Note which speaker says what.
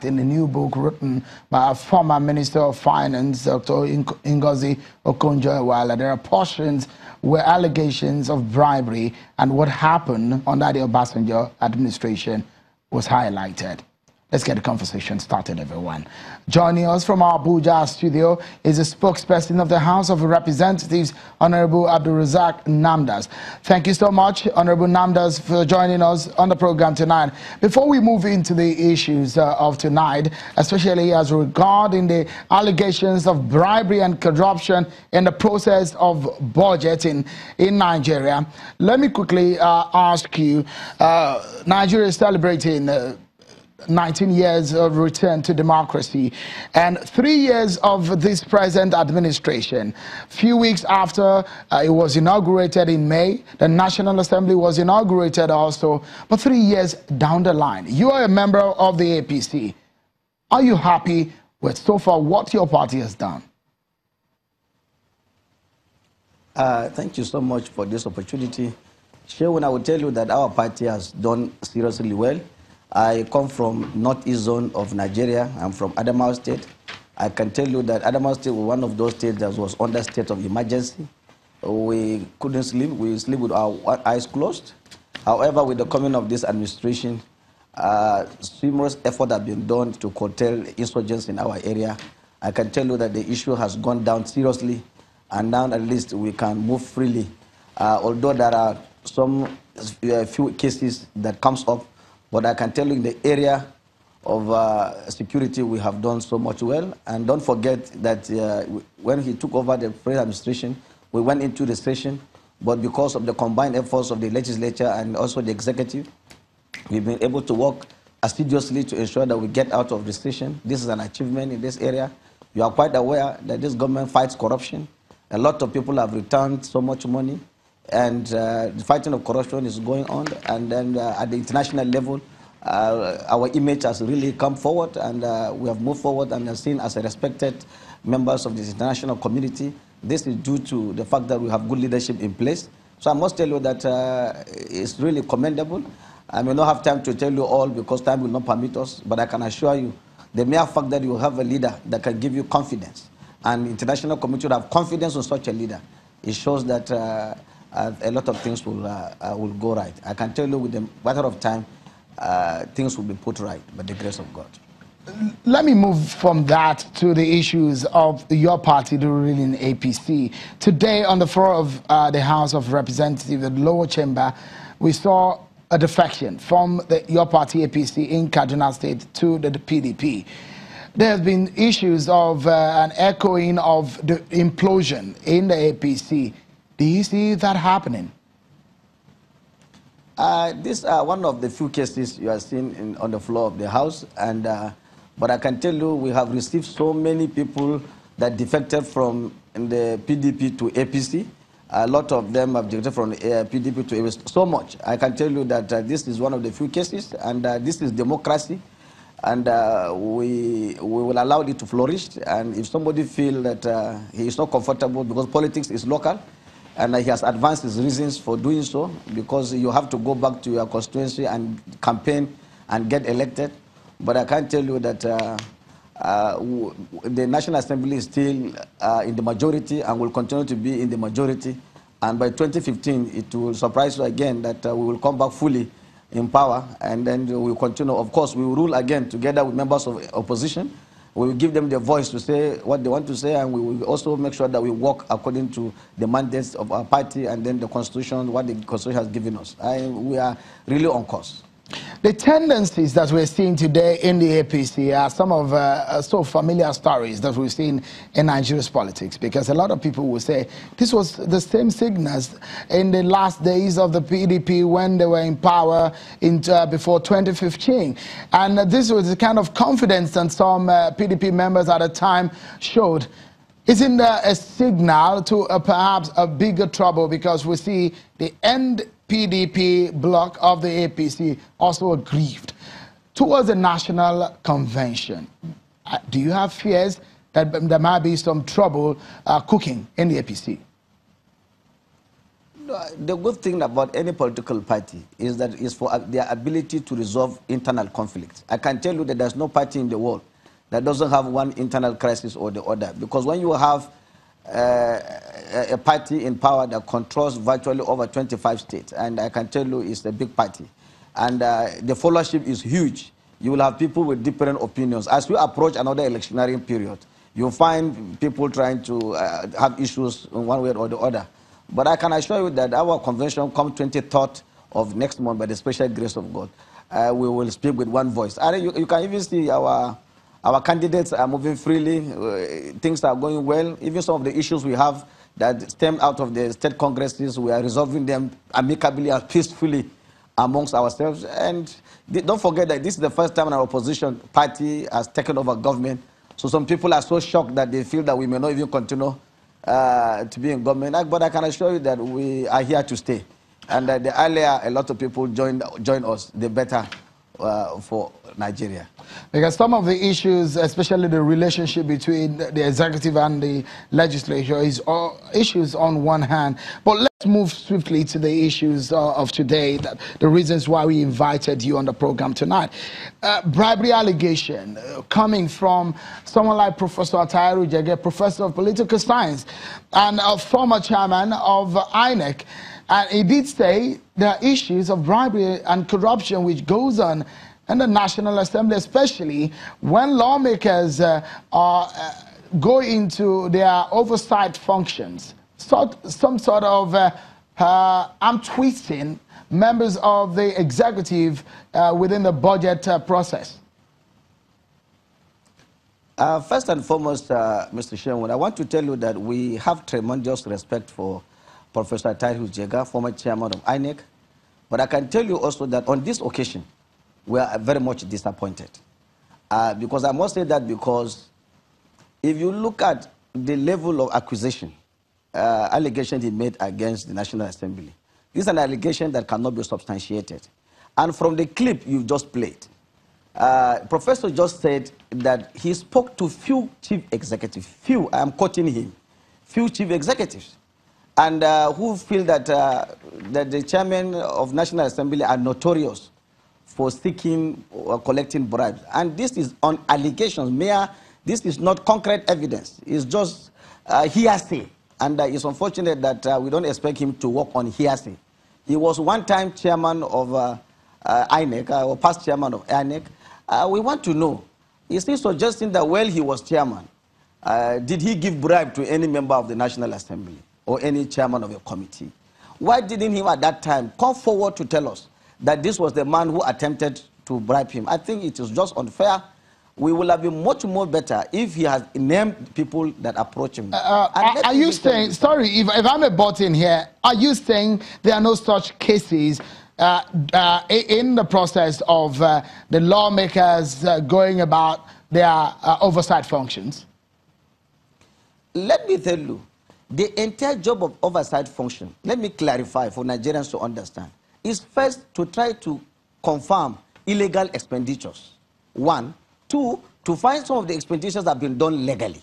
Speaker 1: In a new book written by a former Minister of Finance, Dr. Ngozi Okonjo-Iweala, there are portions where allegations of bribery and what happened under the Obasanjo administration was highlighted. Let's get the conversation started, everyone. Joining us from our Abuja studio is the spokesperson of the House of Representatives, Honorable Abdulrazak Namdas. Thank you so much, Honorable Namdas, for joining us on the program tonight. Before we move into the issues of tonight, especially as regarding the allegations of bribery and corruption in the process of budgeting in Nigeria, let me quickly ask you, Nigeria is celebrating 19 years of return to democracy and 3 years of this present administration. Few weeks after it was inaugurated in May, the National Assembly was inaugurated also, but 3 years down the line. You are a member of the APC. Are you happy with so far what your party has done?
Speaker 2: Thank you so much for this opportunity. Shewan, I will tell you that our party has done seriously well. I come from northeast zone of Nigeria. I'm from Adamawa State. I can tell you that Adamawa State was one of those states that was under state of emergency. We couldn't sleep. We sleep with our eyes closed. However, with the coming of this administration, numerous effort have been done to curtail insurgents in our area. I can tell you that the issue has gone down seriously, and now at least we can move freely. Although there are some few cases that comes up, but I can tell you in the area of security, we have done so much well. And don't forget that when he took over the present administration, we went into the session, but because of the combined efforts of the legislature and also the executive, we've been able to work assiduously to ensure that we get out of the session. This is an achievement in this area. You are quite aware that this government fights corruption. A lot of people have returned so much money, and the fighting of corruption is going on. And then at the international level, our image has really come forward, and we have moved forward and are seen as a respected members of the international community. This is due to the fact that we have good leadership in place. So I must tell you that it's really commendable. I may not have time to tell you all because time will not permit us, but I can assure you the mere fact that you have a leader that can give you confidence, and the international community would have confidence in such a leader, it shows that a lot of things will go right. I can tell you with the matter of time, things will be put right by the grace of God.
Speaker 1: Let me move from that to the issues of your party, the ruling APC. Today, on the floor of the House of Representatives, the lower chamber, we saw a defection from your party APC in Kaduna State to the PDP. There have been issues of an echoing of the implosion in the APC. Do you see that happening?
Speaker 2: These are one of the few cases you are seeing on the floor of the House, and but I can tell you we have received so many people that defected from the PDP to APC. A lot of them have defected from PDP to APC. So much. I can tell you that this is one of the few cases, and this is democracy, and we will allow it to flourish. And if somebody feels that he is not comfortable because politics is local, and he has advanced his reasons for doing so, because you have to go back to your constituency and campaign and get elected. But I can tell you that the National Assembly is still in the majority and will continue to be in the majority. And by 2015, it will surprise you again that we will come back fully in power, and then we will continue. Of course, we will rule again together with members of opposition. We will give them the voice to say what they want to say, and we will also make sure that we work according to the mandates of our party and then the Constitution, what the Constitution has given us. We are really on course.
Speaker 1: The tendencies that we're seeing today in the APC are some of so familiar stories that we've seen in Nigeria's politics, because a lot of people will say this was the same signals in the last days of the PDP when they were in power before 2015. And this was the kind of confidence that some PDP members at the time showed. Isn't there a signal to perhaps a bigger trouble, because we see the end PDP bloc of the APC also aggrieved towards the national convention? Do you have fears that there might be some trouble cooking in the APC?
Speaker 2: The good thing about any political party is that it's for their ability to resolve internal conflicts. I can tell you that there's no party in the world that doesn't have one internal crisis or the other. Because when you have a party in power that controls virtually over 25 states, and I can tell you it's a big party, and the followership is huge, you will have people with different opinions. As we approach another electionary period, you'll find people trying to have issues in one way or the other. But I can assure you that our convention come 23rd of next month, by the special grace of God, we will speak with one voice. And you can even see our candidates are moving freely. Things are going well. Even some of the issues we have that stem out of the state congresses, we are resolving them amicably and peacefully amongst ourselves. And don't forget that this is the first time an opposition party has taken over government. So some people are so shocked that they feel that we may not even continue to be in government. But I can assure you that we are here to stay. And the earlier a lot of people join us, the better for Nigeria.
Speaker 1: Because some of the issues, especially the relationship between the executive and the legislature, is all issues on one hand. But let's move swiftly to the issues of today, the reasons why we invited you on the program tonight. Bribery allegation coming from someone like Professor Jega, Professor of Political Science and a former chairman of INEC. And he did say there are issues of bribery and corruption which goes on in the National Assembly, especially when lawmakers go into their oversight functions. Some sort of arm twisting members of the executive within the budget process.
Speaker 2: First and foremost, Mr. Chairman, I want to tell you that we have tremendous respect for Professor Jega, former chairman of INEC. But I can tell you also that on this occasion, we are very much disappointed. Because I must say that because if you look at the level of accusation, allegation he made against the National Assembly, this is an allegation that cannot be substantiated. And from the clip you just played, Professor just said that he spoke to few chief executives, I am quoting him, few chief executives, and who feel that, that the chairman of National Assembly are notorious for seeking or collecting bribes. And this is on allegations, this is not concrete evidence. It's just hearsay. And it's unfortunate that we don't expect him to work on hearsay. He was one-time chairman of INEC, or past chairman of INEC. We want to know, is he suggesting that while he was chairman, did he give bribe to any member of the National Assembly or any chairman of a committee? Why didn't he at that time come forward to tell us that this was the man who attempted to bribe him? I think it is just unfair. We will have been much more better if he has named people that approach him.
Speaker 1: Are you saying, sorry, if I may butt in here, are you saying there are no such cases in the process of the lawmakers going about their oversight functions?
Speaker 2: Let me tell you, the entire job of oversight function, let me clarify for Nigerians to understand, is first to try to confirm illegal expenditures. One. Two, to find some of the expenditures that have been done legally.